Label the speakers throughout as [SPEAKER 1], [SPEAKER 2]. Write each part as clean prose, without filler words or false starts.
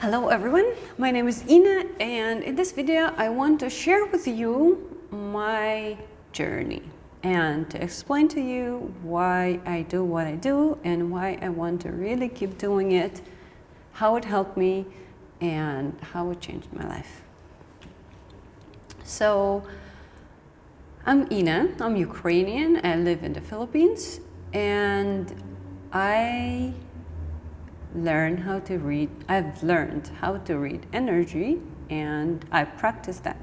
[SPEAKER 1] Hello everyone, my name is Ina, and in this video I want to share with you my journey and to explain to you why I do what I do and why I want to really keep doing it, how it helped me and how it changed my life. So I'm Ina, I'm Ukrainian, I live in the Philippines, and I've learned how to read energy, and I practice that.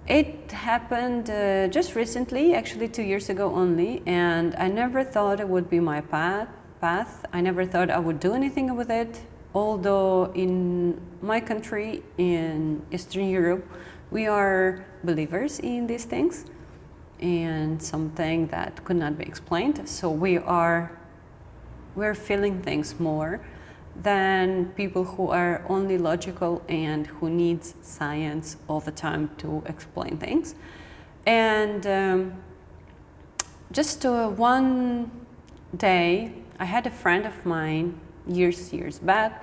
[SPEAKER 1] It happened just recently, actually 2 years ago only, and I never thought it would be my path. I never thought I would do anything with it, although in my country, in Eastern Europe, we are believers in these things and something that could not be explained. So we're feeling things more than people who are only logical and who needs science all the time to explain things. And just one day, I had a friend of mine years back,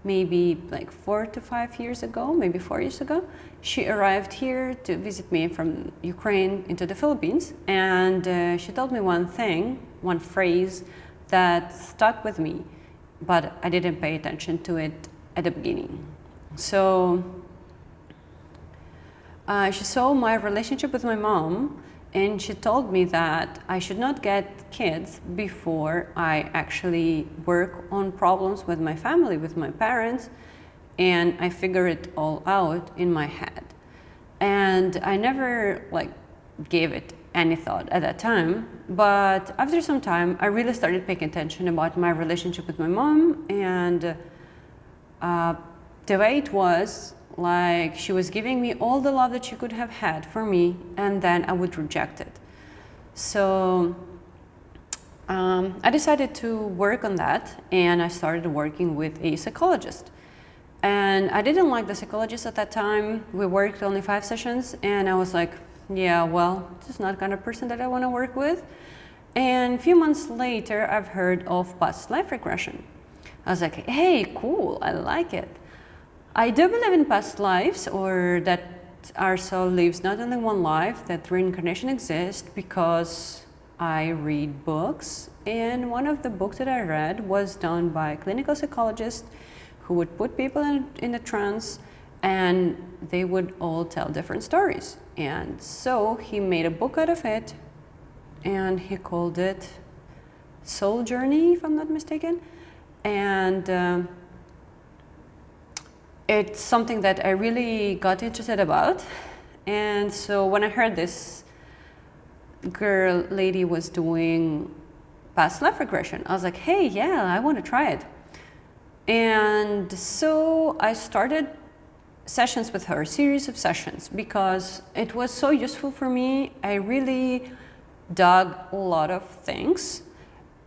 [SPEAKER 1] maybe like 4 to 5 years ago, maybe 4 years ago. She arrived here to visit me from Ukraine into the Philippines, and she told me one phrase that stuck with me, but I didn't pay attention to it at the beginning. So she saw my relationship with my mom, and she told me that I should not get kids before I actually work on problems with my family, with my parents, and I figure it all out in my head. And I never gave it any thought at that time, but after some time I really started paying attention about my relationship with my mom, and the way it was, like, she was giving me all the love that she could have had for me, and then I would reject it. So I decided to work on that, and I started working with a psychologist. And I didn't like the psychologist at that time. We worked only 5 sessions, and I was like, yeah, well, this is not the kind of person that I want to work with. And a few months later, I've heard of past life regression. I was like, hey, cool, I like it. I do believe in past lives, or that our soul lives not only one life, that reincarnation exists, because I read books. And one of the books that I read was done by a clinical psychologist who would put people in a trance, and they would all tell different stories. And so he made a book out of it, and he called it Soul Journey, if I'm not mistaken. And it's something that I really got interested about. And so when I heard this lady was doing past life regression, I was like, hey, yeah, I want to try it. And so I started sessions with her, a series of sessions, because it was so useful for me. I really dug a lot of things,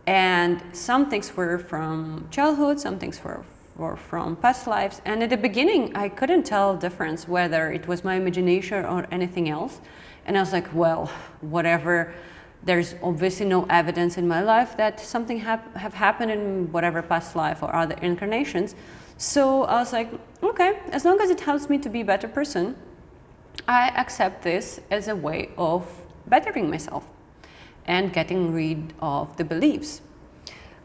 [SPEAKER 1] and some things were from childhood, some things were from past lives. And at the beginning, I couldn't tell the difference whether it was my imagination or anything else. And I was like, well, whatever. There's obviously no evidence in my life that something have happened in whatever past life or other incarnations. So I was like, okay, as long as it helps me to be a better person, I accept this as a way of bettering myself and getting rid of the beliefs.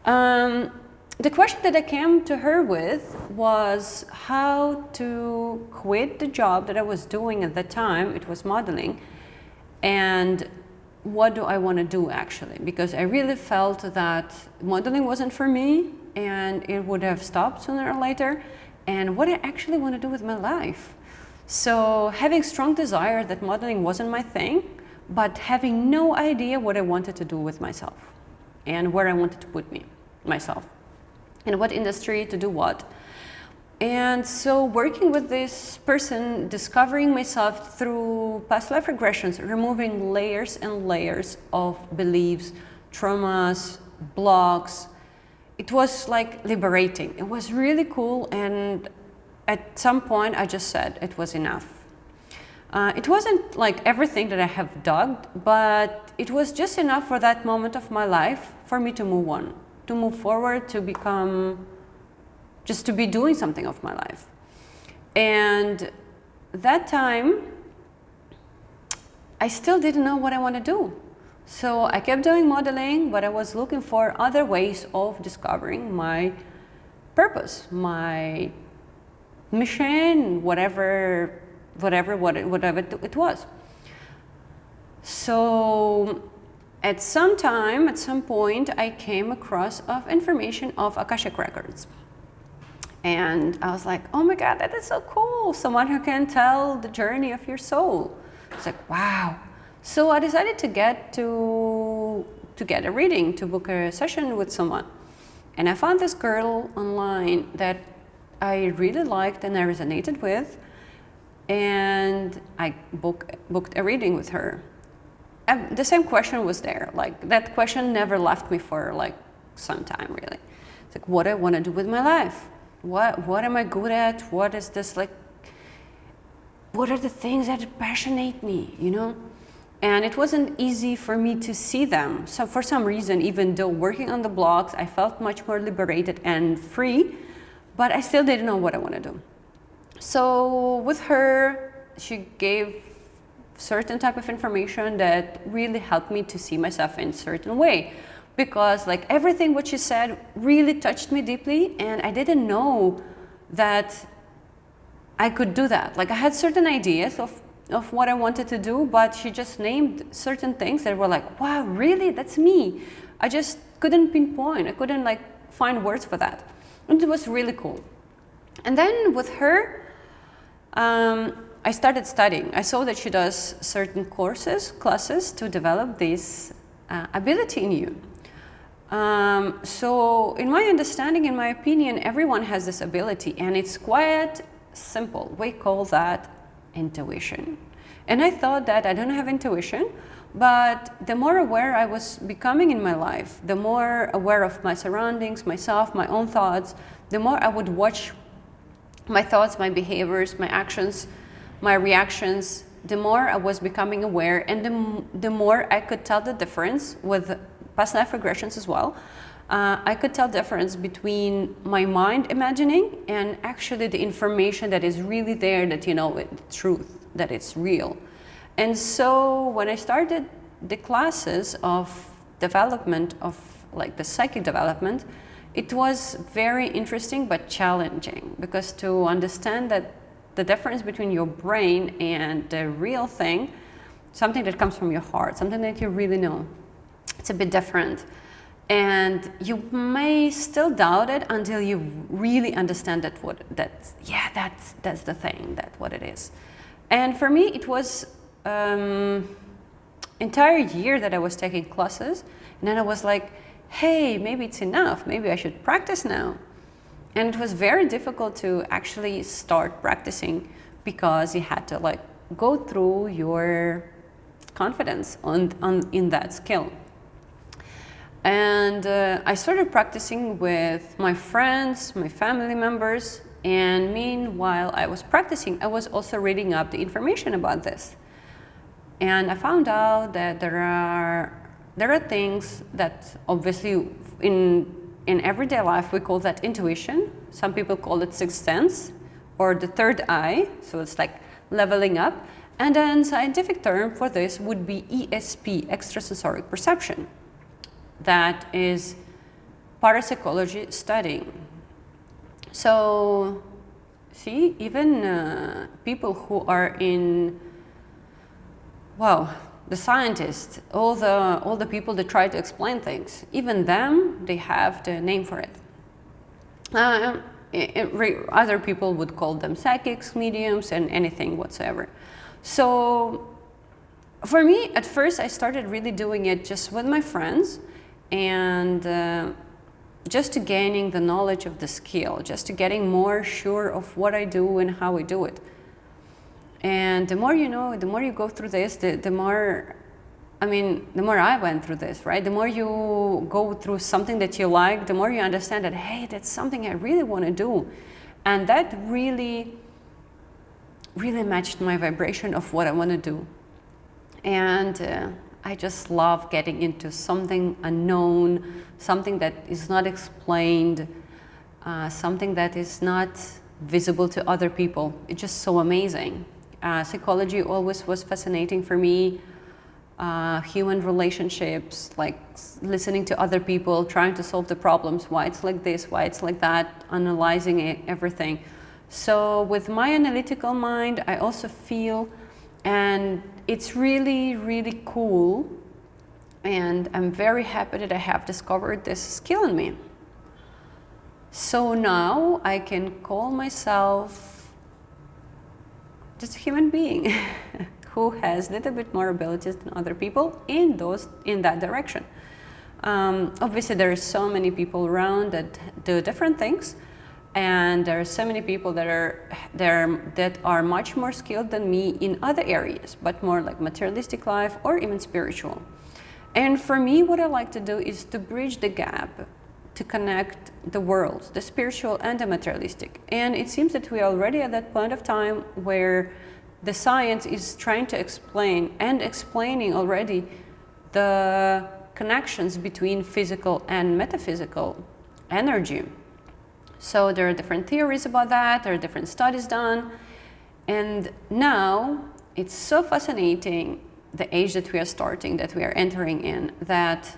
[SPEAKER 1] The question that I came to her with was how to quit the job that I was doing at the time. It was modeling. And what do I want to do, actually? Because I really felt that modeling wasn't for me, and it would have stopped sooner or later. And what I actually want to do with my life. So having strong desire that modeling wasn't my thing, but having no idea what I wanted to do with myself and where I wanted to put myself, in what industry to do what. And so working with this person, discovering myself through past life regressions, removing layers and layers of beliefs, traumas, blocks, it was like liberating. It was really cool, and at some point I just said it was enough. It wasn't like everything that I have dug, but it was just enough for that moment of my life for me to move on, to move forward, to become just to be doing something of my life. And that time, I still didn't know what I want to do. So I kept doing modeling, but I was looking for other ways of discovering my purpose, my mission, whatever it was. So at some point, I came across information of Akashic Records. And I was like, oh my God, that is so cool. Someone who can tell the journey of your soul. It's like, wow. So I decided to get a reading, to book a session with someone. And I found this girl online that I really liked and I resonated with. And I booked a reading with her. And the same question was there. Like, that question never left me for like some time, really. It's like, what I want to do with my life. What am I good at? What is this like? What are the things that passionate me, you know? And it wasn't easy for me to see them. So for some reason, even though working on the blogs, I felt much more liberated and free, but I still didn't know what I want to do. So with her, she gave certain type of information that really helped me to see myself in a certain way. Because like everything what she said really touched me deeply, and I didn't know that I could do that. Like I had certain ideas of what I wanted to do, but she just named certain things that were like, wow, really? That's me. I just couldn't pinpoint. I couldn't like find words for that. And it was really cool. And then with her, I started studying. I saw that she does certain classes to develop this ability in you. So in my understanding, in my opinion, everyone has this ability, and it's quite simple. We call that intuition. And I thought that I don't have intuition, but the more aware I was becoming in my life, the more aware of my surroundings, myself, my own thoughts, the more I would watch my thoughts, my behaviors, my actions, my reactions, the more I was becoming aware, and the more I could tell the difference with past life regressions as well. I could tell difference between my mind imagining and actually the information that is really there, that you know, the truth, that it's real. And so when I started the classes of development of like the psychic development, it was very interesting but challenging, because to understand that the difference between your brain and the real thing, something that comes from your heart, something that you really know, it's a bit different. And you may still doubt it until you really understand that that's the thing, that's what it is. And for me, it was entire year that I was taking classes, and then I was like, hey, maybe it's enough, maybe I should practice now. And it was very difficult to actually start practicing, because you had to like go through your confidence in that skill. And I started practicing with my friends, my family members, and meanwhile I was practicing, I was also reading up the information about this. And I found out that there are things that obviously in everyday life we call that intuition. Some people call it sixth sense or the third eye, so it's like leveling up. And then scientific term for this would be ESP, extrasensory perception. That is parapsychology studying. So, see, even people who are in, well, the scientists, all the people that try to explain things, even them, they have the name for it. Other people would call them psychics, mediums, and anything whatsoever. So, for me, at first, I started really doing it just with my friends, and just to gaining the knowledge of the skill, just to getting more sure of what I do and how I do it. And the more you know, the more you go through this, the more I went through this, right? The more you go through something that you like, the more you understand that, hey, that's something I really want to do. And that really, really matched my vibration of what I want to do. And I just love getting into something unknown, something that is not explained. something that is not visible to other people. It's just so amazing. Psychology always was fascinating for me. Human relationships, like listening to other people, trying to solve the problems, why it's like this, why it's like that, analyzing it, everything. So with my analytical mind, I also feel, and it's really, really cool. And I'm very happy that I have discovered this skill in me. So now I can call myself just a human being who has a little bit more abilities than other people in that direction. Obviously, there are so many people around that do different things, and there are so many people that are much more skilled than me in other areas, but more like materialistic life or even spiritual. And for me, what I like to do is to bridge the gap, to connect the worlds, the spiritual and the materialistic. And it seems that we are already at that point of time where the science is trying to explain and explaining already the connections between physical and metaphysical energy. So there are different theories about that, there are different studies done. And now it's so fascinating, the age that we are starting, that we are entering in, that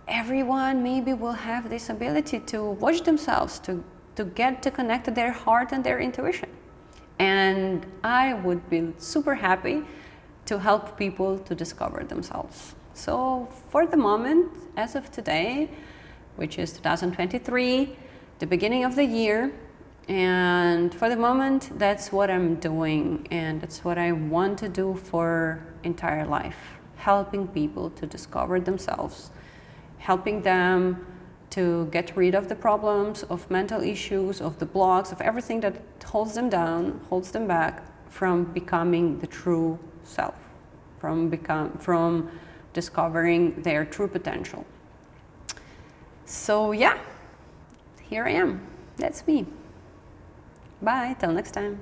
[SPEAKER 1] everyone maybe will have this ability to watch themselves, to get to connect to their heart and their intuition. And I would be super happy to help people to discover themselves. So for the moment, as of today, which is 2023, the beginning of the year, and for the moment, that's what I'm doing, and that's what I want to do for entire life, helping people to discover themselves, helping them to get rid of the problems, of mental issues, of the blocks, of everything that holds them down, holds them back from becoming the true self, from discovering their true potential. So yeah, here I am. That's me. Bye, till next time.